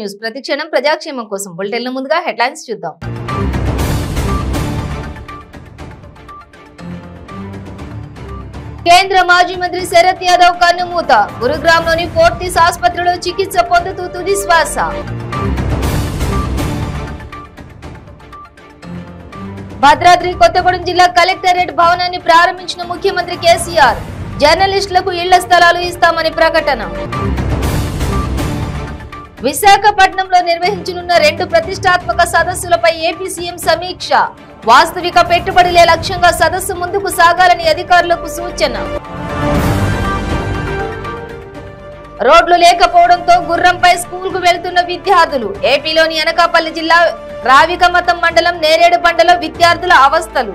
News ప్రతిక్షణం ప్రజాక్షేమం కోసం బులెటిన్ల ముందుగా హెడ్లైన్స్ చూద్దాం. కేంద్ర మాజీ మంత్రి శరత్ యాదవ్ కన్నుమూత. గురుగ్రామ్లోని ఫోర్టిస్ ఆసుపత్రిలో చికిత్స పొందుతూ తుది శ్వాస. భద్రాద్రి కొత్తగూడెం జిల్లా కలెక్టరేట్ భవనాన్ని ప్రారంభించిన ముఖ్యమంత్రి కేసీఆర్. జర్నలిస్టులకు ఇళ్ల స్థలాలు ఇస్తామని ప్రకటన. విశాఖపట్నంలో నిర్వహించనున్న 2 ప్రతిష్టాత్మక సదస్సులపై ఏపీ సీఎం సమీక్ష. వాస్తవిక పెట్టుబడులే లక్ష్యంగా సదస్సు ముందుకు సాగాలని అధికారులకు సూచన. రోడ్లు లేకపోవడంతో గుర్రంపై స్కూల్కు వెళ్తున్న విద్యార్థులు. ఏపీలోని అనకాపల్లి జిల్లా రావికమతం మండలం నేరేడుబండలో విద్యార్థుల అవస్థలు.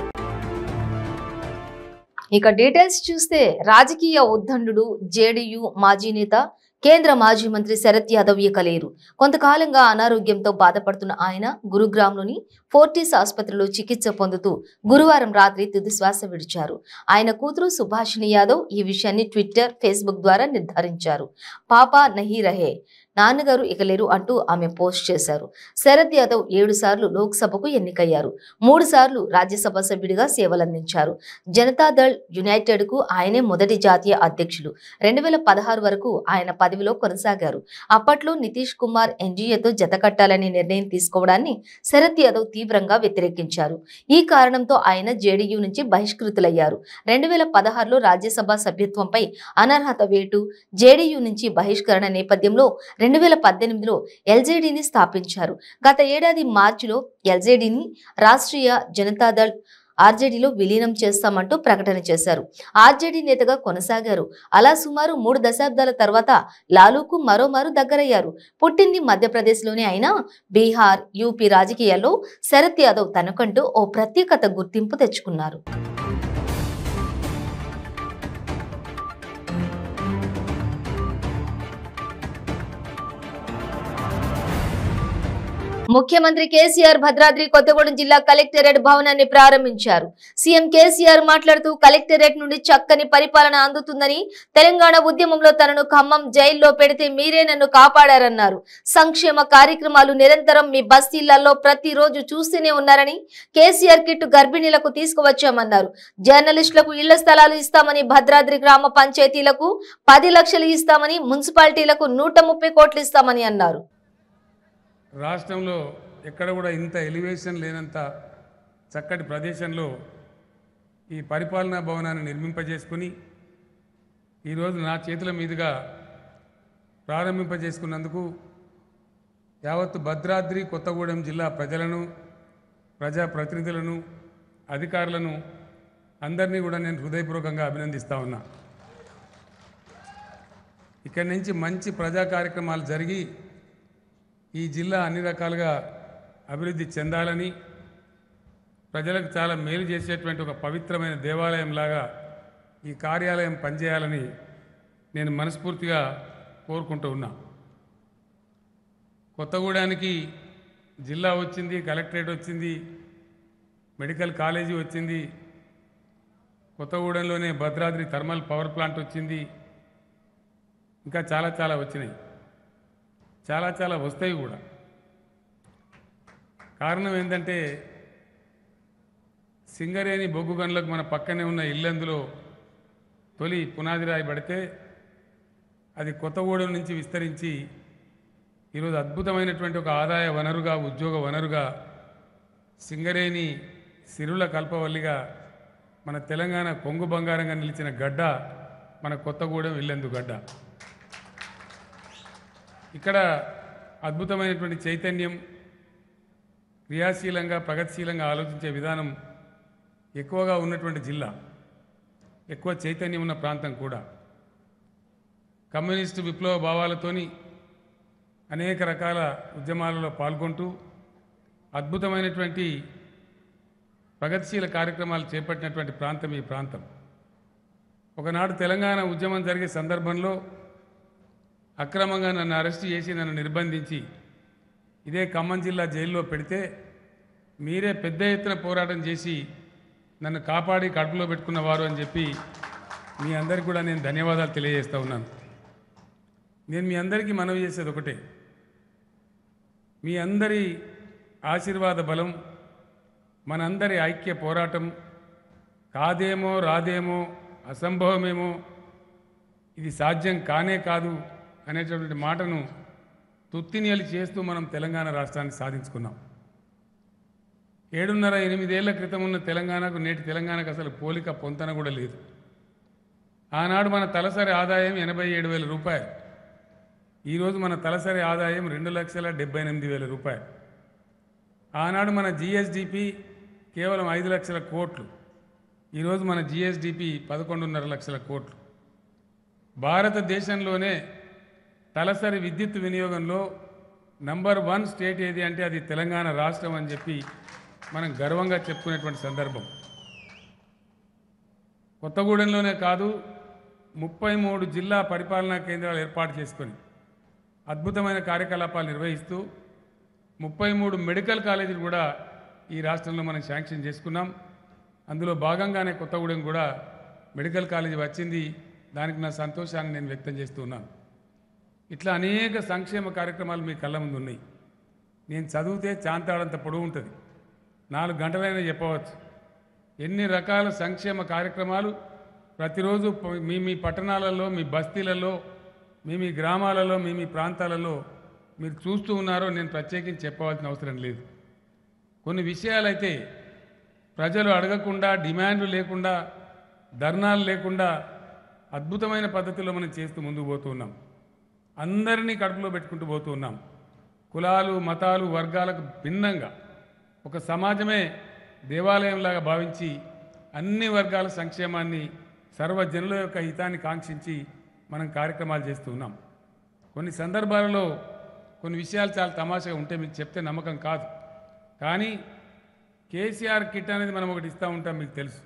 ఇక డీటెయిల్స్ చూస్తే రాజకీయ ఉద్దండుడు జేడీయూ మాజీ నేత కేంద్ర మాజీ మంత్రి శరత్ యాదవ్ ఇక లేరు. కొంతకాలంగా అనారోగ్యంతో బాధపడుతున్న ఆయన గురుగ్రామ్లోని ఫోర్టిస్ ఆసుపత్రిలో చికిత్స పొందుతూ గురువారం రాత్రి తుది శ్వాస విడిచారు. ఆయన కూతురు సుభాషిణి యాదవ్ ఈ విషయాన్ని ట్విట్టర్, ఫేస్బుక్ ద్వారా నిర్ధారించారు. పాపా నహీ రహే, నాన్నగారు ఇక లేరు అంటూ ఆమె పోస్ట్ చేశారు. శరత్ యాదవ్ 7 సార్లు లోక్సభకు ఎన్నికయ్యారు. 3 సార్లు రాజ్యసభ సభ్యుడిగా సేవలందించారు. జనతాదళ్ యునైటెడ్ కు ఆయనే మొదటి జాతీయ అధ్యక్షులు. 2016 వరకు ఆయన పదవిలో కొనసాగారు. అప్పట్లో నితీష్ కుమార్ ఎన్డీఏతో జతకట్టాలనే నిర్ణయం తీసుకోవడాన్ని శరత్ యాదవ్ తీవ్రంగా వ్యతిరేకించారు. ఈ కారణంతో ఆయన జేడీయూ నుంచి బహిష్కృతులయ్యారు. 2016లో రాజ్యసభ సభ్యత్వంపై అనర్హత వేటు, జేడీయూ నుంచి బహిష్కరణ నేపథ్యంలో 2018లో ఎల్జేడీని స్థాపించారు. గత ఏడాది మార్చిలో ఎల్జేడీని రాష్ట్రీయ జనతాదళ్ ఆర్జేడీలో విలీనం చేస్తామంటూ ప్రకటన చేశారు. ఆర్జేడీ నేతగా కొనసాగారు. అలా సుమారు 3 దశాబ్దాల తర్వాత లాలూకు మరోమారు దగ్గరయ్యారు. పుట్టింది మధ్యప్రదేశ్లోనే అయినా బీహార్, యూపీ రాజకీయాల్లో శరత్ యాదవ్ తనకంటూ ఓ ప్రత్యేకత గుర్తింపు తెచ్చుకున్నారు. ముఖ్యమంత్రి కేసీఆర్ భద్రాద్రి కొత్తగూడెం జిల్లా కలెక్టరేట్ భవనాన్ని ప్రారంభించారు. సీఎం కేసీఆర్ మాట్లాడుతూ కలెక్టరేట్ నుండి చక్కని పరిపాలన అందుతుందని, తెలంగాణ ఉద్యమంలో తనను ఖమ్మం జైల్లో పెడితే మీరే నన్ను కాపాడారన్నారు. సంక్షేమ కార్యక్రమాలు నిరంతరం మీ బస్తీళ్లలో ప్రతిరోజు చూస్తూనే ఉన్నారని, కేసీఆర్ కిట్ గర్భిణీలకు తీసుకువచ్చామన్నారు. జర్నలిస్టులకు ఇళ్ల స్థలాలు ఇస్తామని, భద్రాద్రి గ్రామ పంచాయతీలకు 10 లక్షలు ఇస్తామని, మున్సిపాలిటీలకు 130 కోట్లు ఇస్తామని అన్నారు. రాష్ట్రంలో ఎక్కడ కూడా ఇంత ఎలివేషన్ లేనంత చక్కటి ప్రదేశంలో ఈ పరిపాలనా భవనాన్ని నిర్మింపజేసుకుని ఈరోజు నా చేతుల మీదుగా ప్రారంభింపజేసుకున్నందుకు యావత్తు భద్రాద్రి కొత్తగూడెం జిల్లా ప్రజలను, ప్రజాప్రతినిధులను, అధికారులను అందరినీ కూడా నేను హృదయపూర్వకంగా అభినందిస్తా ఉన్నా. ఇక్కడి నుంచి మంచి ప్రజా కార్యక్రమాలు జరిగి ఈ జిల్లా అన్ని రకాలుగా అభివృద్ధి చెందాలని, ప్రజలకు చాలా మేలు చేసేటువంటి ఒక పవిత్రమైన దేవాలయంలాగా ఈ కార్యాలయం పనిచేయాలని నేను మనస్ఫూర్తిగా కోరుకుంటూ ఉన్నా. కొత్తగూడానికి జిల్లా వచ్చింది, కలెక్టరేట్ వచ్చింది, మెడికల్ కాలేజీ వచ్చింది, కొత్తగూడెంలోనే భద్రాద్రి థర్మల్ పవర్ ప్లాంట్ వచ్చింది, ఇంకా చాలా చాలా వచ్చినాయి, చాలా వస్తాయి కూడా. కారణం ఏంటంటే సింగరేణి బొగ్గు గనులకు మన పక్కనే ఉన్న ఇల్లందులో తొలి పునాది రాయి పడితే అది కొత్తగూడెం నుంచి విస్తరించి ఈరోజు అద్భుతమైనటువంటి ఒక ఆదాయ వనరుగా, ఉద్యోగ వనరుగా, సింగరేణి సిరుల కల్పవల్లిగా మన తెలంగాణ కొంగు బంగారంగా నిలిచిన గడ్డ మన కొత్తగూడెం ఇల్లందు గడ్డ. ఇక్కడ అద్భుతమైనటువంటి చైతన్యం, క్రియాశీలంగా ప్రగతిశీలంగా ఆలోచించే విధానం ఎక్కువగా ఉన్నటువంటి జిల్లా, ఎక్కువ చైతన్యం ఉన్న ప్రాంతం కూడా. కమ్యూనిస్టు విప్లవ భావాలతోని అనేక రకాల ఉద్యమాలలో పాల్గొంటూ అద్భుతమైనటువంటి ప్రగతిశీల కార్యక్రమాలు చేపట్టినటువంటి ప్రాంతం ఈ ప్రాంతం. ఒకనాడు తెలంగాణ ఉద్యమం జరిగే సందర్భంలో అక్రమంగా నన్ను అరెస్ట్ చేసి నన్ను నిర్బంధించి ఇదే ఖమ్మం జిల్లా జైల్లో పెడితే మీరే పెద్ద ఎత్తున పోరాటం చేసి నన్ను కాపాడి కడుపులో పెట్టుకున్నవారు అని చెప్పి మీ అందరికీ కూడా నేను ధన్యవాదాలు తెలియజేస్తూ ఉన్నాను. నేను మీ అందరికీ మనవి చేసేది ఒకటే, మీ అందరి ఆశీర్వాద బలం, మనందరి ఐక్య పోరాటం కాదేమో రాదేమో అసంభవమేమో ఇది సాధ్యం కానే కాదు అనేటటువంటి మాటను తుత్తినియలు చేస్తూ మనం తెలంగాణ రాష్ట్రాన్ని సాధించుకున్నాం. 7.5-8 ఏళ్ల క్రితం ఉన్న తెలంగాణకు నేటి తెలంగాణకు అసలు పోలిక పొంతన కూడా లేదు. ఆనాడు మన తలసరి ఆదాయం 87,000 రూపాయలు. ఈరోజు మన తలసరి ఆదాయం 2,78,000 రూపాయలు. ఆనాడు మన జిఎస్డిపి కేవలం 5 లక్షల కోట్లు. ఈరోజు మన జిఎస్డిపి 11.5 లక్షల కోట్లు. భారతదేశంలోనే తలసరి విద్యుత్ వినియోగంలో నంబర్ 1 స్టేట్ ఏది అంటే అది తెలంగాణ రాష్ట్రం అని చెప్పి మనం గర్వంగా చెప్పుకునేటువంటి సందర్భం. కొత్తగూడెంలోనే కాదు 33 జిల్లా పరిపాలనా కేంద్రాలు ఏర్పాటు చేసుకొని అద్భుతమైన కార్యకలాపాలు నిర్వహిస్తూ 33 మెడికల్ కాలేజీలు కూడా ఈ రాష్ట్రంలో మనం శాంక్షన్ చేసుకున్నాం. అందులో భాగంగానే కొత్తగూడెం కూడా మెడికల్ కాలేజీ వచ్చింది. దానికి నా సంతోషాన్ని నేను వ్యక్తం చేస్తున్నాను. ఇట్లా అనేక సంక్షేమ కార్యక్రమాలు మీ కళ్ళ ముందు ఉన్నాయి. నేను చదివితే చాంతాడంత పొడవు ఉంటుంది, 4 గంటలైనా చెప్పవచ్చు. ఎన్ని రకాల సంక్షేమ కార్యక్రమాలు ప్రతిరోజు మీ పట్టణాలలో, మీ బస్తీలలో, మీ గ్రామాలలో, మీ ప్రాంతాలలో మీరు చూస్తూ ఉన్నారో నేను ప్రత్యేకించి చెప్పవలసిన అవసరం లేదు. కొన్ని విషయాలైతే ప్రజలు అడగకుండా, డిమాండ్లు లేకుండా, ధర్నాలు లేకుండా అద్భుతమైన పద్ధతిలో మనం చేస్తూ ముందుకు పోతున్నాం. అందరినీ కడుపులో పెట్టుకుంటూ పోతున్నాం. కులాలు, మతాలు, వర్గాలకు భిన్నంగా ఒక సమాజమే దేవాలయంలాగా భావించి అన్ని వర్గాల సంక్షేమాన్ని, సర్వజనుల యొక్క హితాన్ని కాంక్షించి మనం కార్యక్రమాలు చేస్తూ ఉన్నాం. కొన్ని సందర్భాలలో కొన్ని విషయాలు చాలా తమాషాగా ఉంటే మీకు చెప్తే నమ్మకం కాదు. కానీ కేసీఆర్ కిట్ అనేది మనం ఒకటి ఇస్తూ ఉంటాం, మీకు తెలుసు.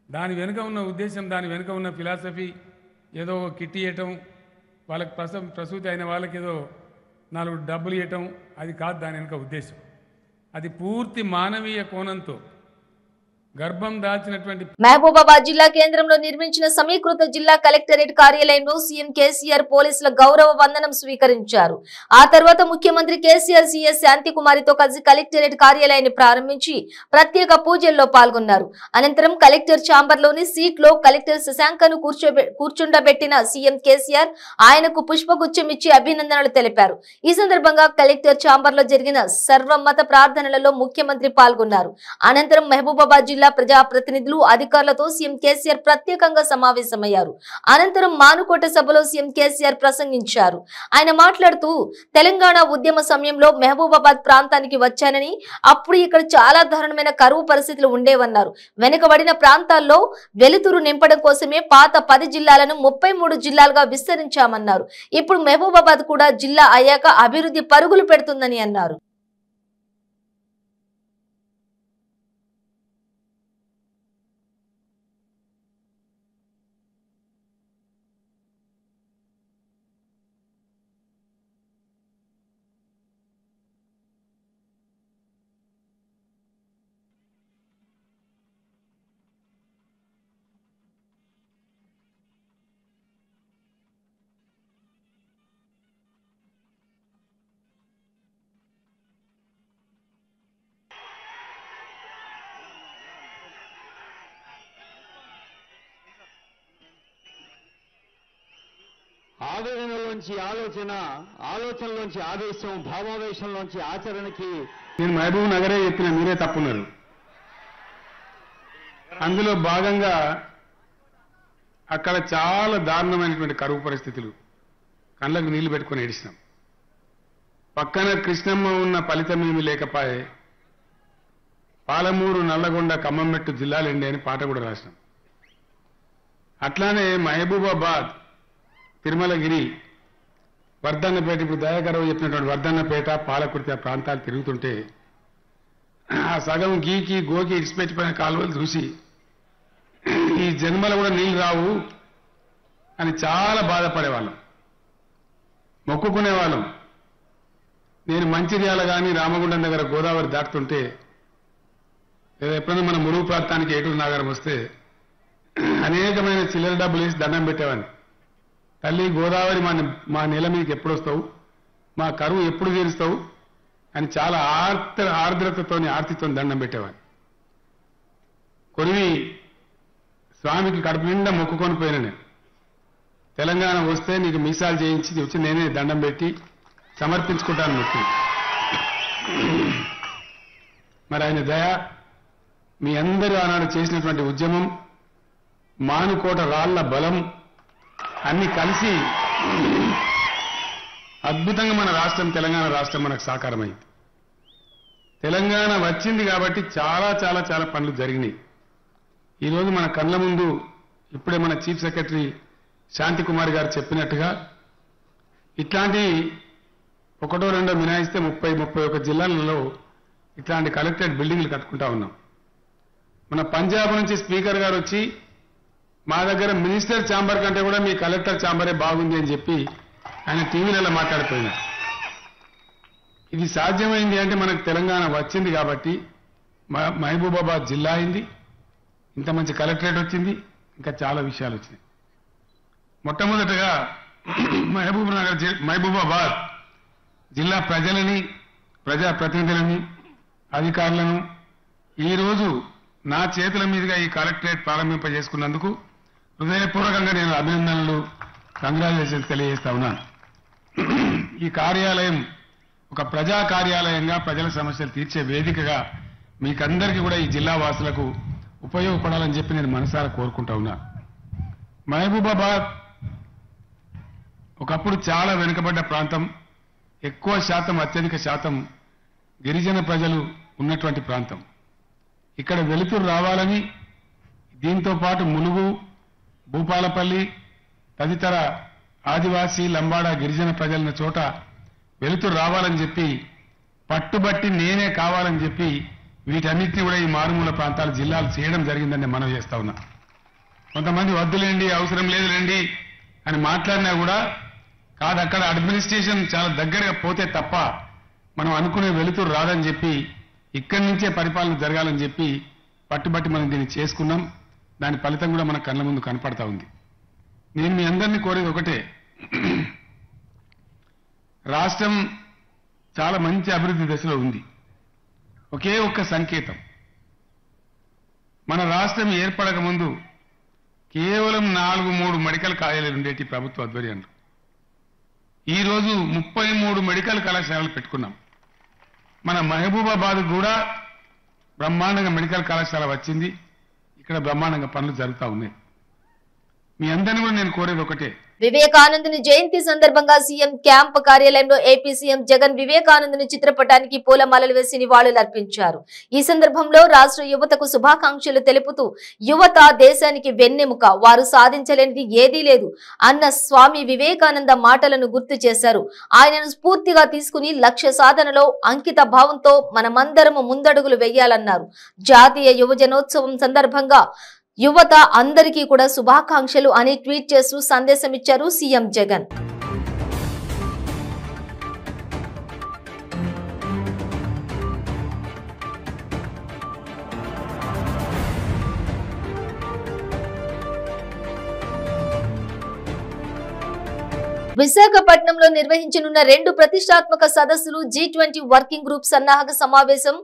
దాని వెనుక ఉన్న ఉద్దేశం, దాని వెనుక ఉన్న ఫిలాసఫీ ఏదో కిట్ ఇవ్వటం, వాళ్ళకి ప్రసూతి అయిన వాళ్ళకి ఏదో 4 డబ్బులు ఇవ్వటం, అది కాదు దాని వెనుక ఉద్దేశం. అది పూర్తి మానవీయ కోణంతో గర్భం దాల్చినటువంటి మహబూబాబాద్ జిల్లా కేంద్రంలో నిర్మించిన సమీకృత జిల్లా కలెక్టరేట్ కార్యాలయంలో సీఎం కేసీఆర్ పోలీసుల గౌరవ వందనం స్వీకరించారు. ఆ తర్వాత ముఖ్యమంత్రి కేసీఆర్ సీఎస్ శాంతికుమారితో కలిసి కలెక్టరేట్ కార్యాలయాన్ని ప్రారంభించి ప్రత్యేక పూజల్లో పాల్గొన్నారు. అనంతరం కలెక్టర్ ఛాంబర్లోని సీట్ లో కలెక్టర్ శశాంకను కూర్చుండబెట్టిన సీఎం కేసీఆర్ ఆయనకు పుష్పగుచ్చం ఇచ్చి అభినందనలు తెలిపారు. ఈ సందర్భంగా కలెక్టర్ ఛాంబర్ లో జరిగిన సర్వమత ప్రార్థనలలో ముఖ్యమంత్రి పాల్గొన్నారు. అనంతరం మహబూబాబాద్ జిల్లా ప్రజాప్రతినిధులు, అధికారులతో సీఎం కేసీఆర్ ప్రత్యేకంగా సమావేశమయ్యారు. అనంతరం మానుకోట సభలో సీఎం కేసీఆర్ ప్రసంగించారు. ఆయన మాట్లాడుతూ తెలంగాణ ఉద్యమ సమయంలో మహబూబాబాద్ ప్రాంతానికి వచ్చానని, అప్పుడు ఇక్కడ చాలా దారుణమైన కరువు పరిస్థితులు ఉండేవన్నారు. వెనుకబడిన ప్రాంతాల్లో వెలుతురు నింపడం కోసమే పాత 10 జిల్లాలను 33 జిల్లాలుగా విస్తరించామన్నారు. ఇప్పుడు మహబూబాబాద్ కూడా జిల్లా అయ్యాక అభివృద్ధి పరుగులు పెడుతుందని అన్నారు. ఆవేదనలోంచి ఆలోచనలోంచి ఆవేశం, భావావేశంలోంచి ఆచరణకి నేను మహబూబ్ నగరే చెప్పిన, మీరే తప్పున్నారు. అందులో భాగంగా అక్కడ చాలా దారుణమైనటువంటి కరువు పరిస్థితులు, కళ్ళకు నీళ్లు పెట్టుకొని ఏడిస్తాం. పక్కన కృష్ణమ్మ ఉన్న ఫలితమేమి లేకపాయే, పాలమూరు, నల్లగొండ, ఖమ్మంమెట్టు జిల్లాలండి అని పాట కూడా రాసినాం. అట్లానే మహబూబాబాద్, తిరుమలగిరి, వర్ధన్నపేట, ఇప్పుడు దయాకరావు చెప్పినటువంటి వర్ధన్నపేట, పాలకుర్తి ఆ ప్రాంతాలు తిరుగుతుంటే ఆ సగం గీకి గోకి ఇడిచిపెట్టిపోయిన కాలువలు చూసి ఈ జన్మలో కూడా నీళ్ళు రావు అని చాలా బాధపడేవాళ్ళం, మొక్కుకునేవాళ్ళం. నేను మంచిర్యాల కానీ రామగుండం దగ్గర గోదావరి దాటుతుంటే, లేదా ఎప్పుడైనా మన మురుగు ప్రాంతానికి ఏటూరు నాగరం వస్తే అనేకమైన చిల్లర డబ్బులు వేసి దండం పెట్టేవాడిని. తల్లి గోదావరి, మా నెల మీదకి ఎప్పుడు వస్తావు, మా కరువు ఎప్పుడు తీరుస్తావు, అని చాలా ఆర్ద్రతతోని ఆర్తితో దండం పెట్టేవాడిని. కొరివి స్వామికి కడుపు నిండా మొక్కుకొని పోయిన నేను. తెలంగాణ వస్తే నీకు మీసాలు చేయించి వచ్చి నేనే దండం పెట్టి సమర్పించుకుంటాను మొక్కి. మరి ఆయన దయ, మీ అందరూ ఆనాడు చేసినటువంటి ఉద్యమం, మానుకోట రాళ్ల బలం అన్ని కలిసి అద్భుతంగా మన రాష్ట్రం, తెలంగాణ రాష్ట్రం మనకు సాకారమైంది. తెలంగాణ వచ్చింది కాబట్టి చాలా చాలా చాలా పనులు జరిగినాయి. ఈరోజు మన కళ్ళ ముందు ఇప్పుడే మన చీఫ్ సెక్రటరీ శాంతి కుమార్ గారు చెప్పినట్టుగా ఇట్లాంటి ఒకటో రెండో మినాయిస్తే 30-31 జిల్లాలలో ఇట్లాంటి కలెక్టరేట్ బిల్డింగ్లు కట్టుకుంటా ఉన్నాం. మన పంజాబ్ నుంచి స్పీకర్ గారు వచ్చి మా దగ్గర మినిస్టర్ ఛాంబర్ కంటే కూడా మీ కలెక్టర్ ఛాంబరే బాగుంది అని చెప్పి ఆయన టీవీలలో మాట్లాడిపోయినారు. ఇది సాధ్యమైంది అంటే మనకు తెలంగాణ వచ్చింది కాబట్టి. మహబూబాబాద్ జిల్లా అయింది, ఇంత మంచి కలెక్టరేట్ వచ్చింది, ఇంకా చాలా విషయాలు వచ్చినాయి. మొట్టమొదటగా మహబూబాబాద్ జిల్లా ప్రజలని, ప్రజాప్రతినిధులని, అధికారులను ఈరోజు నా చేతుల మీదుగా ఈ కలెక్టరేట్ ప్రారంభింపజేసుకున్నందుకు హృదయపూర్వకంగా నేను అభినందనలు, కంగ్రాచులేషన్స్ తెలియజేస్తా ఉన్నాను. ఈ కార్యాలయం ఒక ప్రజా కార్యాలయంగా ప్రజల సమస్యలు తీర్చే వేదికగా మీకందరికీ కూడా ఈ జిల్లా వాసులకు ఉపయోగపడాలని చెప్పి నేను మనసారా కోరుకుంటా ఉన్నా. మహబూబాబాద్ ఒకప్పుడు చాలా వెనుకబడ్డ ప్రాంతం, ఎక్కువ శాతం, అత్యధిక శాతం గిరిజన ప్రజలు ఉన్నటువంటి ప్రాంతం. ఇక్కడ వెలుతురు రావాలని, దీంతో పాటు ములుగు, భూపాలపల్లి తదితర ఆదివాసీ, లంబాడ, గిరిజన ప్రజలున్న చోట వెలుతురు రావాలని చెప్పి పట్టుబట్టి నేనే కావాలని చెప్పి వీటన్నిటిని కూడా ఈ మారుమూల ప్రాంతాల జిల్లాలు చేయడం జరిగిందని మనం చేస్తా ఉన్నా. కొంతమంది వద్దులేండి, అవసరం లేదులేండి అని మాట్లాడినా కూడా కాదు, అక్కడ అడ్మినిస్ట్రేషన్ చాలా దగ్గరగా పోతే తప్ప మనం అనుకునే వెలుతురు రాదని చెప్పి ఇక్కడి నుంచే పరిపాలన జరగాలని చెప్పి పట్టుబట్టి మనం దీన్ని చేసుకున్నాం. దాని ఫలితం కూడా మన కళ్ళ ముందు కనపడతా ఉంది. నేను మీ అందరినీ కోరేది ఒకటే, రాష్ట్రం చాలా మంచి అభివృద్ధి దశలో ఉంది. ఒకే ఒక్క సంకేతం, మన రాష్ట్రం ఏర్పడక ముందు కేవలం 4-3 మెడికల్ కాలేజీలు ఉండేటి ప్రభుత్వ ఆధ్వర్యంలో. ఈరోజు 33 మెడికల్ కళాశాలలు పెట్టుకున్నాం. మన మహబూబాబాద్ కూడా బ్రహ్మాండంగా మెడికల్ కళాశాల వచ్చింది. ఇక్కడ బ్రహ్మాండంగా పనులు జరుగుతూ ఉన్నాయి. మీ అందరినీ కూడా నేను కోరేది ఒకటే, వివేకానందుని జయంతి సందర్భంగా సీఎం క్యాంప్ కార్యాలయంలో ఏపీ సీఎం జగన్ వివేకానందుని చిత్రపటానికి పూలమాలలు వేసి నివాళులర్పించారు. ఈ సందర్భంలో రాష్ట్ర యువతకు శుభాకాంక్షలు తెలుపుతూ యువత దేశానికి వెన్నెముక, వారు సాధించలేనిది ఏదీ లేదు అన్న స్వామి వివేకానంద మాటలను గుర్తు చేశారు. ఆయనను స్ఫూర్తిగా తీసుకుని లక్ష్య సాధనలో అంకిత భావంతో మనమందరము ముందడుగులు వేయాలన్నారు. జాతీయ యువజనోత్సవం సందర్భంగా యువత అందరికీ కూడా శుభాకాంక్షలు అని ట్వీట్ చేస్తూ సందేశం ఇచ్చారు సీఎం జగన్. విశాఖపట్నంలో నిర్వహించనున్న 2 ప్రతిష్టాత్మక సదస్సులు G20 వర్కింగ్ గ్రూప్ సన్నాహక సమావేశం,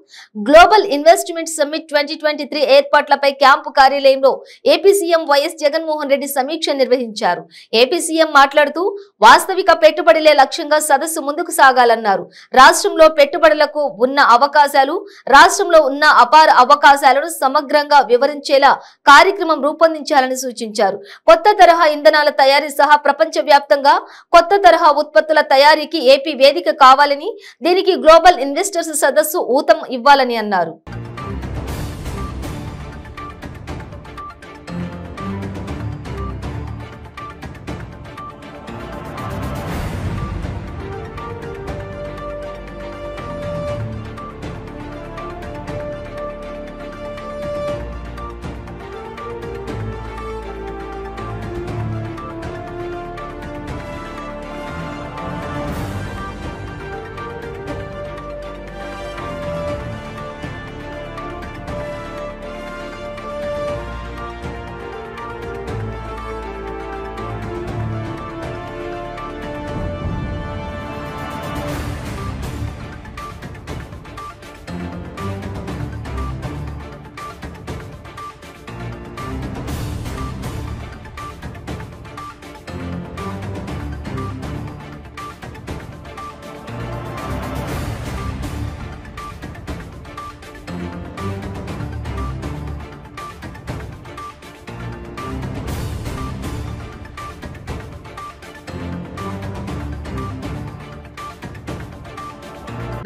గ్లోబల్ ఇన్వెస్ట్మెంట్ సమ్మిట్ 2023 ఏర్పాట్లపై క్యాంపు కార్యాలయంలో AP CM YS Jaganmohan Reddy సమీక్ష నిర్వహించారు. ఏపీ సీఎం మాట్లాడుతూ వాస్తవిక పెట్టుబడులే లక్ష్యంగా సదస్సు ముందుకు సాగాలన్నారు. రాష్ట్రంలో పెట్టుబడులకు ఉన్న అవకాశాలు, రాష్ట్రంలో ఉన్న అపార అవకాశాలను సమగ్రంగా వివరించేలా కార్యక్రమం రూపొందించాలని సూచించారు. కొత్త తరహా ఇంధనాల తయారీ సహా ప్రపంచవ్యాప్తంగా కొత్త తరహా ఉత్పత్తుల తయారీకి ఏపీ వేదిక కావాలని, దీనికి గ్లోబల్ ఇన్వెస్టర్స్ సదస్సు ఊతం ఇవ్వాలని అన్నారు.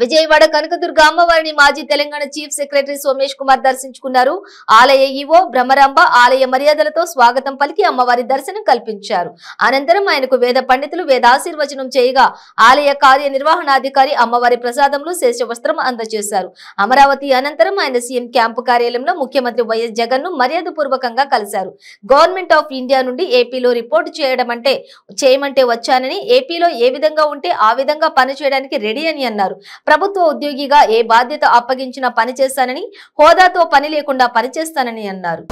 విజయవాడ కనకదుర్గ అమ్మవారిని మాజీ తెలంగాణ చీఫ్ సెక్రటరీ సోమేష్ కుమార్ దర్శించుకున్నారు. ఆలయ ఈవో బ్రహ్మరాంబ ఆలయ మర్యాదలతో స్వాగతం పలికి అమ్మవారి దర్శనం కల్పించారు. అనంతరం ఆయనకు వేద పండితులు వేదాశీర్వచనం చేయగా ఆలయ కార్యనిర్వహణాధికారి అమ్మవారి ప్రసాదంలో శేషవస్త్రం అందజేశారు. అమరావతి అనంతరం ఆయన సీఎం క్యాంపు కార్యాలయంలో ముఖ్యమంత్రి వైఎస్ జగన్ ను మర్యాదపూర్వకంగా కలిశారు. గవర్నమెంట్ ఆఫ్ ఇండియా నుండి ఏపీలో రిపోర్టు చేయమంటే వచ్చానని, ఏపీలో ఏ విధంగా ఉంటే ఆ విధంగా పనిచేయడానికి రెడీ అని అన్నారు. ప్రభుత్వ ఉద్యోగిగా ఏ బాధ్యత అప్పగించినా పనిచేస్తానని, హోదాతో పని లేకుండా పనిచేస్తానని అన్నారు.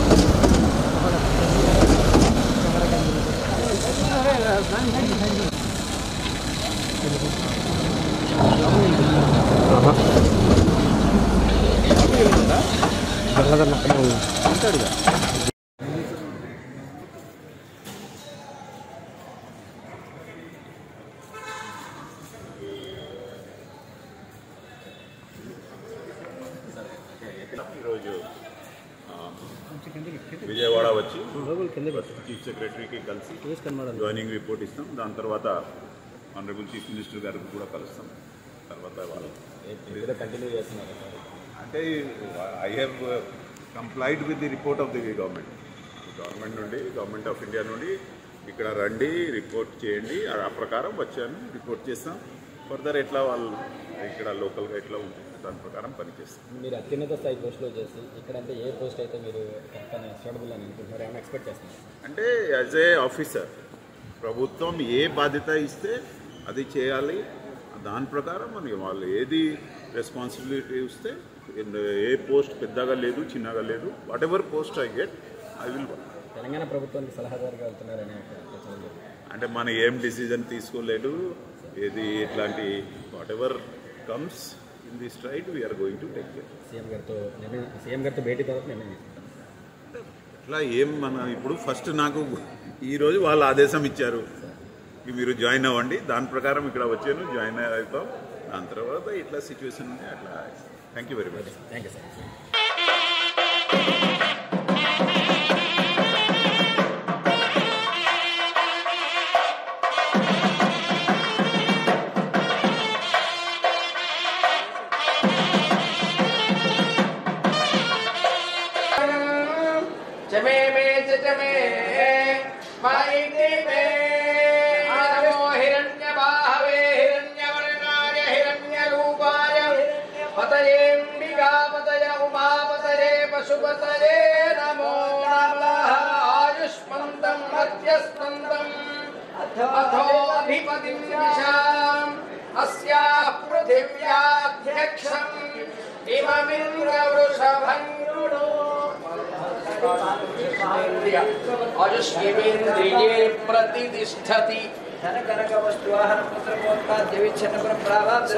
ఈరోజు విజయవాడ వచ్చి చీఫ్ సెక్రటరీకి కలిసి జాయినింగ్ రిపోర్ట్ ఇస్తాం. దాని తర్వాత ఆనరబుల్ చీఫ్ మినిస్టర్ గారికి కూడా కలుస్తాం. తర్వాత వాళ్ళు కంటిన్యూ చేస్తున్నారు అంటే I have complied with the report of the government నుండి, గవర్నమెంట్ ఆఫ్ ఇండియా నుండి ఇక్కడ రండి రిపోర్ట్ చేయండి, ఆ ప్రకారం వచ్చాను, రిపోర్ట్ చేస్తాం. ఫర్దర్ ఎట్లా వాళ్ళు ఇక్కడ లోకల్గా ఎట్లా ఉంటుంది దాని ప్రకారం పనిచేస్తాం. మీరు అత్యున్నత స్థాయి పోస్టులో చేసి ఇక్కడంటే ఏ పోస్ట్ అయితే మీరు సూటబుల్ అని అనుకుంటున్నారు, ఏమైనా ఎక్స్పెక్ట్ చేస్తున్నారు? అంటే యాజ్ ఏ ఆఫీసర్ ప్రభుత్వం ఏ బాధ్యత ఇస్తే అది చేయాలి. దాని ప్రకారం మనకి వాళ్ళు ఏది రెస్పాన్సిబిలిటీ ఇస్తే, ఏ పోస్ట్ పెద్దగా లేదు చిన్నగా లేదు, what ever post I get I will work. Telangana ప్రభుత్వానికి సలహాదారుగా వెళ్తున్నారనే అంటే మనం ఏం డిసిజన్ తీసుకోలేదు, ఏది ఇట్లాంటి whatever comes in this right we're going to take care. CM గారితో భేటీ తర్వాత నిర్ణయం తీసుకుంటాం. ఇట్లా ఏం మన ఇప్పుడు ఫస్ట్ నాకు ఈరోజు వాళ్ళు ఆదేశం ఇచ్చారు, మీరు జాయిన్ అవ్వండి, దాని ప్రకారం ఇక్కడ వచ్చాను, జాయిన్ అవుతాం. దాని తర్వాత ఇట్లా సిచ్యువేషన్ ఉంది అట్లా. Thank you very much. Thank you sir. पशुपतये नमो नमः आयुष्मन्तं मध्यस्पन्दं अथोऽधिपतिं दिशाम् अस्याः पृथिव्याध्यक्षम् इममिन्द्रवृषभं आयुष्येन्द्रिये प्रतिष्ठति धनकनकवस्तुवाहन पुत्रपोत्पाद्य विच्छिन्नपुरप्रावाप्त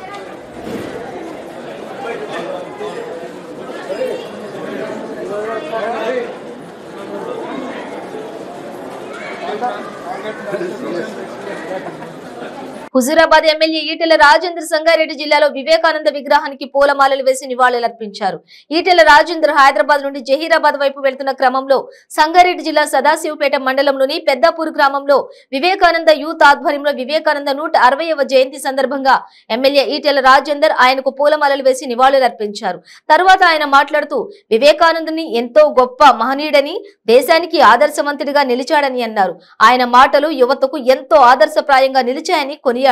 హుజూరాబాద్ ఎమ్మెల్యే ఈటెల రాజేందర్ సంగారెడ్డి జిల్లాలో వివేకానంద విగ్రహానికి పూలమాలలు వేసి నివాళులర్పించారు. ఈటెల రాజేందర్ హైదరాబాద్ నుండి జహీరాబాద్ వైపు వెళ్తున్న క్రమంలో సంగారెడ్డి జిల్లా సదాశివపేట మండలంలోని పెద్దపూర్ గ్రామంలో వివేకానంద యూత్ ఆధ్వర్యంలో వివేకానంద 160వ జయంతి సందర్భంగా ఎమ్మెల్యే ఈటెల రాజేందర్ ఆయనకు పూలమాలలు వేసి నివాళులర్పించారు. తర్వాత ఆయన మాట్లాడుతూ వివేకానందుని ఎంతో గొప్ప మహనీయుడని, దేశానికి ఆదర్శవంతుడిగా నిలిచాడని అన్నారు. ఆయన మాటలు యువతకు ఎంతో ఆదర్శప్రాయంగా నిలిచాయని కొనియాడారు.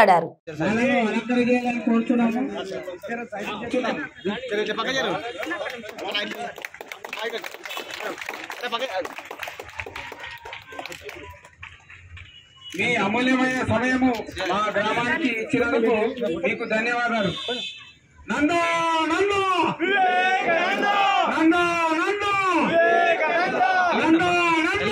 మీ అమూల్యమైన సమయము మా గ్రామానికి ఇచ్చినందుకు మీకు ధన్యవాదాలు. నందో నందో నందో నందో నందో నందో.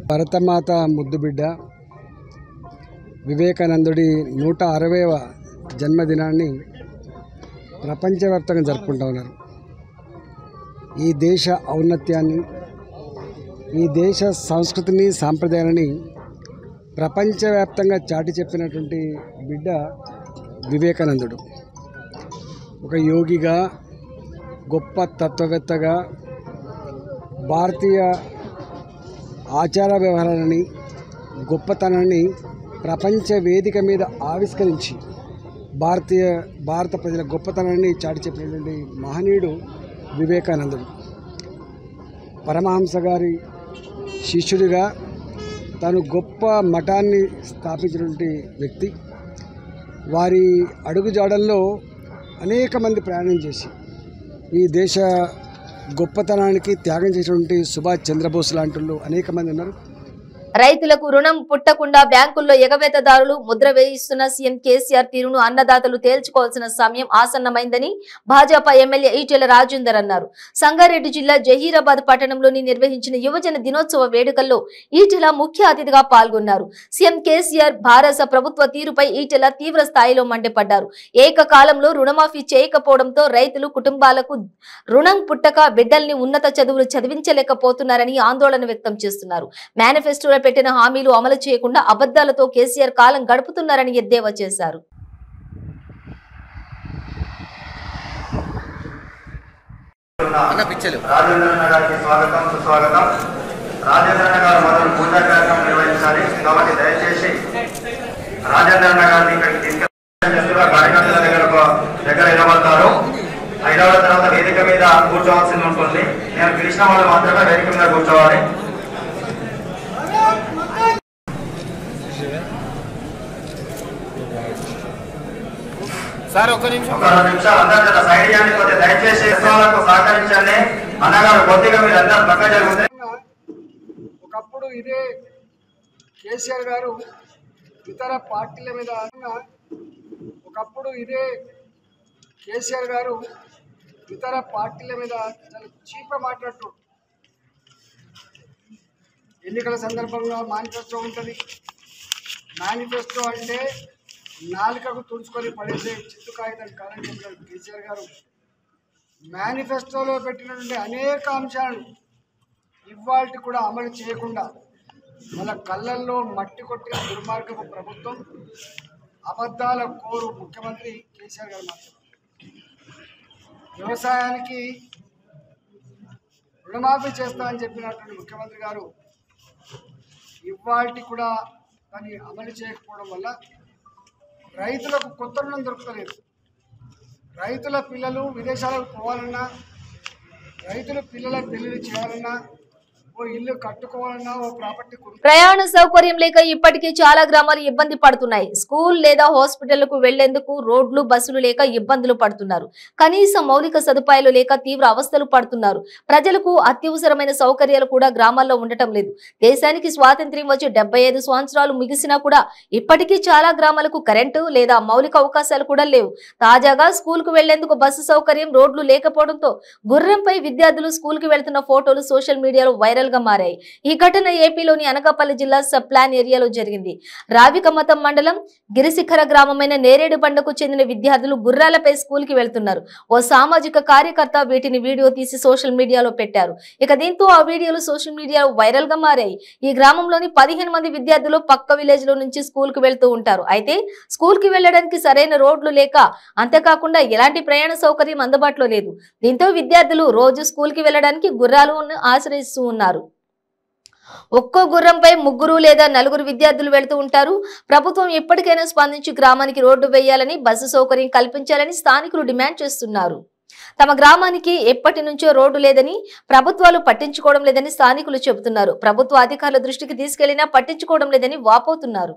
భరతమాత ముద్దుబిడ్డ వివేకానందుడి 160వ జన్మదినాన్ని ప్రపంచవ్యాప్తంగా జరుపుకుంటూ ఉన్నారు. ఈ దేశ ఔన్నత్యాన్ని, ఈ దేశ సంస్కృతిని, సాంప్రదాయాలని ప్రపంచవ్యాప్తంగా చాటి చెప్పినటువంటి బిడ్డ వివేకానందుడు. ఒక యోగిగా, గొప్ప తత్వవేత్తగా, భారతీయ ఆచార వ్యవహారాలని గొప్పతనాన్ని ప్రపంచ వేదిక మీద ఆవిష్కరించి భారత ప్రజల గొప్పతనాన్ని చాటి చెప్పినటువంటి మహనీయుడు వివేకానందుడు. పరమహంస గారి శిష్యుడిగా తాను గొప్ప మఠాన్ని స్థాపించినటువంటి వ్యక్తి. వారి అడుగుజాడల్లో అనేక మంది ప్రయాణం చేసి ఈ దేశ గొప్పతనానికి త్యాగం చేసినటువంటి సుభాష్ చంద్రబోస్ లాంటి వాళ్ళు అనేక మంది ఉన్నారు. రైతులకు రుణం పుట్టకుండా బ్యాంకుల్లో ఎగవేతదారులు ముద్ర వేయిస్తున్న సీఎం కేసీఆర్ తీరును అన్నదాతలు తేల్చుకోవాల్సిన సమయం ఆసన్నమైందని భాజపా ఎమ్మెల్యే ఈటెల రాజేందర్ అన్నారు. సంగారెడ్డి జిల్లా జహీరాబాద్ పట్టణంలోని నిర్వహించిన యువజన దినోత్సవ వేడుకల్లో ఈటెల ముఖ్య అతిథిగా పాల్గొన్నారు. సీఎం కేసీఆర్ భారత ప్రభుత్వ తీరుపై ఈటెల తీవ్ర స్థాయిలో మండిపడ్డారు. ఏకకాలంలో రుణమాఫీ చేయకపోవడంతో రైతులు కుటుంబాలకు రుణం పుట్టక బిడ్డల్ని ఉన్నత చదువులు చదివించలేకపోతున్నారని ఆందోళన వ్యక్తం చేస్తున్నారు. మేనిఫెస్టోలో పెట్టిన హామీలు అమలు చేయకుండా అబద్దాలతో కేసీఆర్ కాలం గడుపుతున్నారని ఎద్దేవా చేశారు. రాజేంద్రన్న గారికి స్వాగతం సుస్వాగతం. రాజేంద్రన్న గారు మొదలు పూజా కార్యక్రమం నిర్వహించాలి కాబట్టి దయచేసి రాజేంద్రన్న గారిని ఇక్కడికి తీసుకెళ్తున్న కార్యకర్తల దగ్గర నిలబడతారు. ఐదవ తర్వాత వేదిక మీద కూర్చోవాల్సి ఉంటుంది. నేను పిలిచిన వాళ్ళు మాత్రమే వేదిక మీద కూర్చోవాలి. సార్ ఒక నిమిషం, ఒక 2 నిమిషాలు అందరూ సైడ్ చేయండి. దయచేసి సహకరించండి. అన్నగారు కొద్దిగా మీరు అందరూ పక్క జరుగుతాయి. ఒకప్పుడు ఇదే కేసీఆర్ గారు ఇతర పార్టీల మీద చాలా చీప్గా మాట్లాడుతూ ఎన్నికల సందర్భంగా మేనిఫెస్టో ఉంటుంది. మేనిఫెస్టో అంటే నాలుకకు తుడుచుకొని పడేసే చిత్తు కాగితం కాదని చెప్పారు కేసీఆర్ గారు. మేనిఫెస్టోలో పెట్టినటువంటి అనేక అంశాలను ఇవాళ కూడా అమలు చేయకుండా వాళ్ళ కళ్ళల్లో మట్టి కొట్టిన దుర్మార్గపు ప్రభుత్వం, అబద్ధాల కోరు ముఖ్యమంత్రి కేసీఆర్ గారు మాత్రం. వ్యవసాయానికి రుణమాఫీ చేస్తా అని చెప్పినటువంటి ముఖ్యమంత్రి గారు ఇవాళ కూడా దాన్ని అమలు చేయకపోవడం వల్ల రైతులకు కొత్త రుణం దొరకలేదు. రైతుల పిల్లలు విదేశాలకు పోవాలన్నా, రైతుల పిల్లల పెళ్లిళ్ళు చేయాలన్నా, ఓ ఇల్లు కట్టుకోవాలన్నా, ఓ ప్రాపర్టీ ప్రయాణ సౌకర్యం లేక ఇప్పటికీ చాలా గ్రామాలు ఇబ్బంది పడుతున్నాయి. స్కూల్ లేదా హాస్పిటల్కు వెళ్లేందుకు రోడ్లు బస్సులు లేక ఇబ్బందులు పడుతున్నారు. కనీస మౌలిక సదుపాయాలు లేక తీవ్ర అవస్థలు పడుతున్నారు. ప్రజలకు అత్యవసరమైన సౌకర్యాలు కూడా గ్రామాల్లో ఉండటం లేదు. దేశానికి స్వాతంత్ర్యం వచ్చి 75 సంవత్సరాలు ముగిసినా కూడా ఇప్పటికీ చాలా గ్రామాలకు కరెంటు లేదా మౌలిక అవకాశాలు కూడా లేవు. తాజాగా స్కూల్ కు వెళ్లేందుకు బస్సు సౌకర్యం, రోడ్లు లేకపోవడంతో గుర్రంపై విద్యార్థులు స్కూల్ కు వెళ్తున్న ఫోటోలు సోషల్ మీడియాలో వైరల్ గా మారాయి. ఈ ఘటన ఏపీలోని అనకాపల్లి జిల్లా సబ్ ప్లాన్ ఏరియాలో జరిగింది. రావికమతం మండలం గిరిశిఖర గ్రామమైన నేరేడు బండకు చెందిన విద్యార్థులు గుర్రాలపై స్కూల్ కి వెళ్తున్నారు. ఓ సామాజిక కార్యకర్త వీటిని వీడియో తీసి సోషల్ మీడియాలో పెట్టారు. ఇక దీంతో ఆ వీడియోలు సోషల్ మీడియాలో వైరల్ గా మారాయి. ఈ గ్రామంలోని 15 మంది విద్యార్థులు పక్క విలేజ్ లో నుంచి స్కూల్ కు వెళ్తూ ఉంటారు. అయితే స్కూల్ కి వెళ్లడానికి సరైన రోడ్లు లేక, అంతేకాకుండా ఎలాంటి ప్రయాణ సౌకర్యం అందుబాటులో లేదు. దీంతో విద్యార్థులు రోజు స్కూల్ కి వెళ్లడానికి గుర్రాలను ఆశ్రయిస్తూ ఉన్నారు. ఒక్కో గుర్రంపై 3 లేదా 4 విద్యార్థులు వెళ్తూ ఉంటారు. ప్రభుత్వం ఎప్పటికైనా స్పందించి గ్రామానికి రోడ్డు వేయాలని, బస్సు సౌకర్యం కల్పించాలని స్థానికులు డిమాండ్ చేస్తున్నారు. తమ గ్రామానికి ఎప్పటి నుంచో రోడ్డు లేదని, ప్రభుత్వాలు పట్టించుకోవడం లేదని స్థానికులు చెబుతున్నారు. ప్రభుత్వ అధికారుల దృష్టికి తీసుకెళ్లినా పట్టించుకోవడం లేదని వాపోతున్నారు.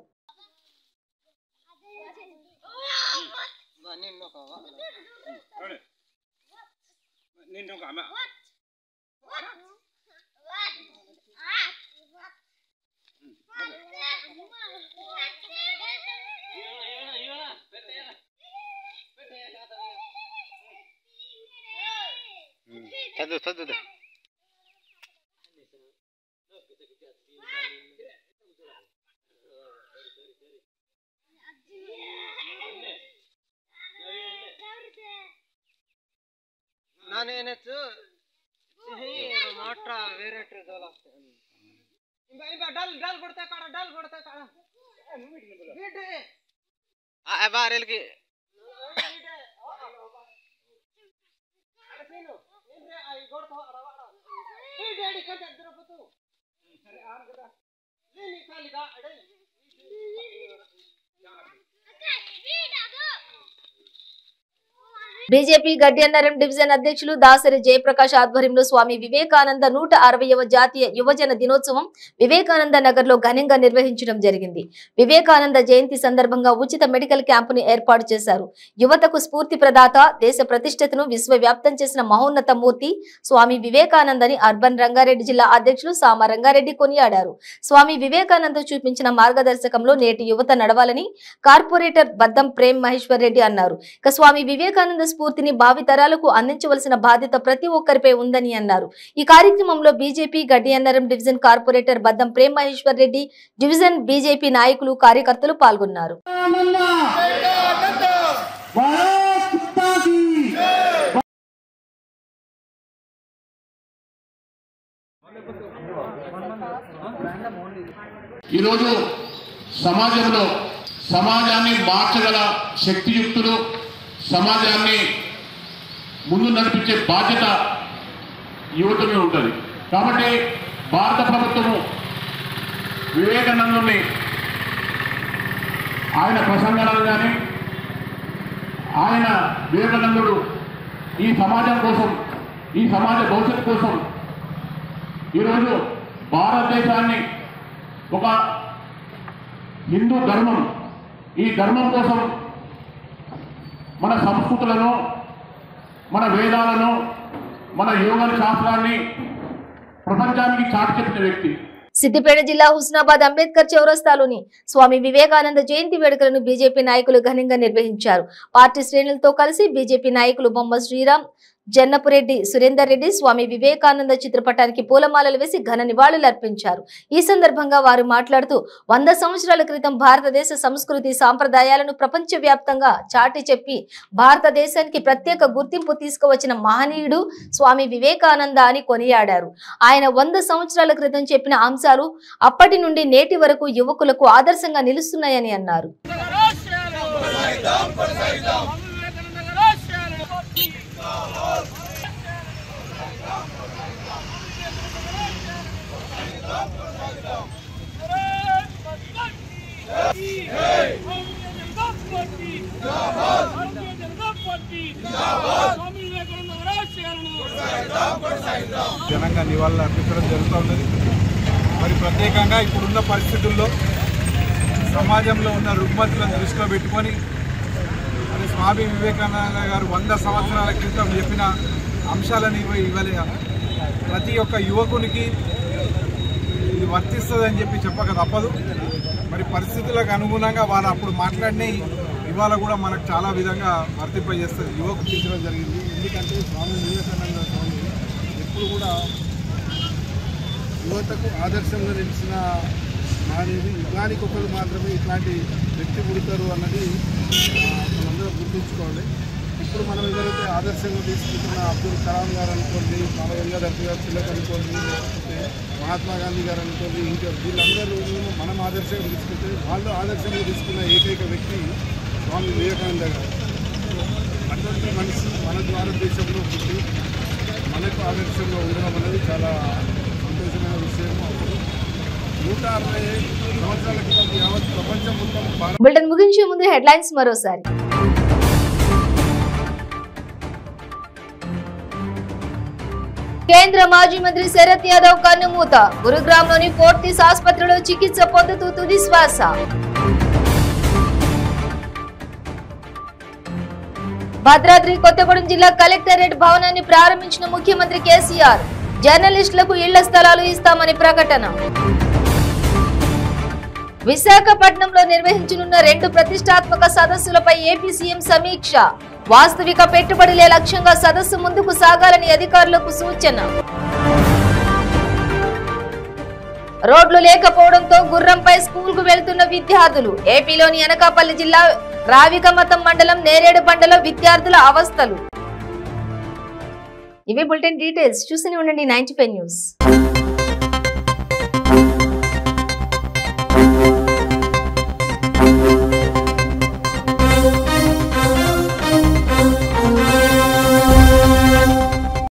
ನಾನೇನತ್ತು ಸಿಹಿ ಮಾಟ್ರ ಬೇರೆ ಡಲ್ ಡಲ್ ಕೊಡ್ತಾ ಕಾಡ ಡಲ್ ಕೊಡ್ತಾ ಕಾಡ ಬಾರೆಲ್ಗೆ బీజేపీ గడ్డియన్నరం డివిజన్ అధ్యక్షులు దాసరి జయప్రకాష్ ఆధ్వర్యంలో స్వామి వివేకానంద 160వ జాతీయ యువజన దినోత్సవం వివేకానంద నగర్ లో ఘనంగా నిర్వహించడం జరిగింది. వివేకానంద జయంతి సందర్భంగా ఉచిత మెడికల్ క్యాంపును ఏర్పాటు చేశారు. యువతకు స్ఫూర్తి ప్రదాత, దేశ ప్రతిష్టతను విశ్వవ్యాప్తం చేసిన మహోన్నత మూర్తి స్వామి వివేకానందని అర్బన్ రంగారెడ్డి జిల్లా అధ్యక్షులు సామ రంగారెడ్డి కొనియాడారు. స్వామి వివేకానంద చూపించిన మార్గదర్శకంలో నేటి యువత నడవాలని కార్పొరేటర్ బద్దం ప్రేమ్ మహేశ్వర్ రెడ్డి అన్నారు. ఇక స్వామి వివేకానంద స్ఫూర్తిని భావితరాలకు అందించవలసిన బాధ్యత ప్రతి ఒక్కరిపై ఉందని అన్నారు. ఈ కార్యక్రమంలో బీజేపీ గడ్డియన్నరం డివిజన్ కార్పొరేటర్ బద్దం ప్రేమ్ మహేశ్వర్ రెడ్డి, డివిజన్ బీజేపీ నాయకులు, కార్యకర్తలు పాల్గొన్నారు. ఈరోజు సమాజంలో సమాజాన్ని మార్చగల శక్తియుక్తులు, సమాజాన్ని ముందు నడిపించే బాధ్యత యువత మీద ఉంటుంది. కాబట్టి భారత ప్రభుత్వము వివేకానందుని ఆయన ప్రసంగాలను కానీ ఆయన వివేకానందుడు ఈ సమాజం కోసం, ఈ సమాజ భవిష్యత్తు కోసం ఈరోజు భారతదేశాన్ని ఒక హిందూ ధర్మం, ఈ ధర్మం కోసం మన సంస్కృతులను, మన వేదాలను, మన యోగ శాస్త్రాన్ని ప్రపంచానికి చాటి చెప్పిన వ్యక్తి. సిద్దిపేట జిల్లా హుస్నాబాద్ అంబేద్కర్ చౌరస్తాలోని స్వామి వివేకానంద జయంతి వేడుకలను బీజేపీ నాయకులు ఘనంగా నిర్వహించారు. పార్టీ శ్రేణులతో కలిసి బీజేపీ నాయకులు బొమ్మ శ్రీరామ్, జన్నపురెడ్డి, సురేందర్ రెడ్డి స్వామి వివేకానంద చిత్రపటానికి పూలమాలలు వేసి ఘన నివాళులు అర్పించారు. ఈ సందర్భంగా వారు మాట్లాడుతూ 100 సంవత్సరాల క్రితం భారతదేశ సంస్కృతి సాంప్రదాయాలను ప్రపంచవ్యాప్తంగా చాటి చెప్పి భారతదేశానికి ప్రత్యేక గుర్తింపు తీసుకువచ్చిన మహనీయుడు స్వామి వివేకానంద అని కొనియాడారు. ఆయన 100 సంవత్సరాల క్రితం చెప్పిన అంశాలు అప్పటి నుండి నేటి వరకు యువకులకు ఆదర్శంగా నిలుస్తున్నాయని అన్నారు. ఘనంగా నివాళులు అర్పించడం జరుగుతూ ఉన్నది. మరి ప్రత్యేకంగా ఇప్పుడున్న పరిస్థితుల్లో సమాజంలో ఉన్న రుగ్మతులను దృష్టిలో పెట్టుకొని మరి స్వామి వివేకానంద గారు 100 సంవత్సరాల క్రితం చెప్పిన అంశాలను ఇవ్వలే ప్రతి ఒక్క యువకునికి ఇది వర్తిస్తుందని చెప్పక తప్పదు. మరి పరిస్థితులకు అనుగుణంగా వారు అప్పుడు మాట్లాడినవి ఇవాళ కూడా మనకు చాలా విధంగా వర్తింపజేస్తుంది, యువకు తీర్చడం జరిగింది. ఎందుకంటే స్వామి వివేకానంద స్వామి ఎప్పుడు కూడా యువతకు ఆదర్శంగా నిలిచిన అనేది యుగానికి ఒకరు మాత్రమే ఇట్లాంటి వ్యక్తి పుడతారు అన్నది మనందరం గుర్తుంచుకోవాలి. ఇప్పుడు మనం ఎవరైతే ఆదర్శంగా తీసుకుంటున్న అబ్దుల్ కలాం గారు అనుకోండి, గంగాధర్ గారు తిలక్ అనుకోండి, లేకపోతే మహాత్మా గాంధీ గారు అనుకోండి, ఇంకా వీళ్ళందరూ మనం ఆదర్శంగా తీసుకుంటే వాళ్ళు ఆదర్శంగా తీసుకున్న ఏకైక వ్యక్తి స్వామి వివేకానంద గారు. అటువంటి మనిషి మన భారతదేశంలో పుట్టి మనకు ఆదర్శంగా ఉండడం అనేది చాలా సంతోషమైన విషయం. 160 సంవత్సరాల క్రితం యావత్ ప్రపంచం మొత్తం. బులెటిన్ ముగించే ముందు హెడ్లైన్స్ మరోసారి. కేంద్ర మాజీ మంత్రి శరత్ యాదవ్ కన్నుమూత, గురుగ్రామ్లోని ఫోర్టిస్ ఆసుపత్రిలో చికిత్స పొందుతూ తుది శ్వాస. భద్రాద్రి కొత్తగూడెం జిల్లా కలెక్టరేట్ భవనాన్ని ప్రారంభించిన ముఖ్యమంత్రి కేసీఆర్, జర్నలిస్టులకు ఇళ్ల స్థలాలు ఇస్తామని ప్రకటన. విశాఖపట్నంలో నిర్వహించనున్న 2 ప్రతిష్టాత్మక సదస్సులపై ఏపీ సీఎం సమీక్ష, వాస్తవిక పెట్టుబడులే లక్ష్యంగా సదస్సు ముందుకు సాగాలని అధికారులకు సూచన. రోడ్లు లేకపోవడంతో గుర్రంపై స్కూల్కు వెళ్తున్న విద్యార్థులు, ఏపీలోని అనకాపల్లి జిల్లా రావికమతం మండలం నేరేడు బండలో విద్యార్థుల అవస్థలు. ఇవే బులెటిన్ డీటెయిల్స్. చూస్తూనే ఉండండి 95 న్యూస్.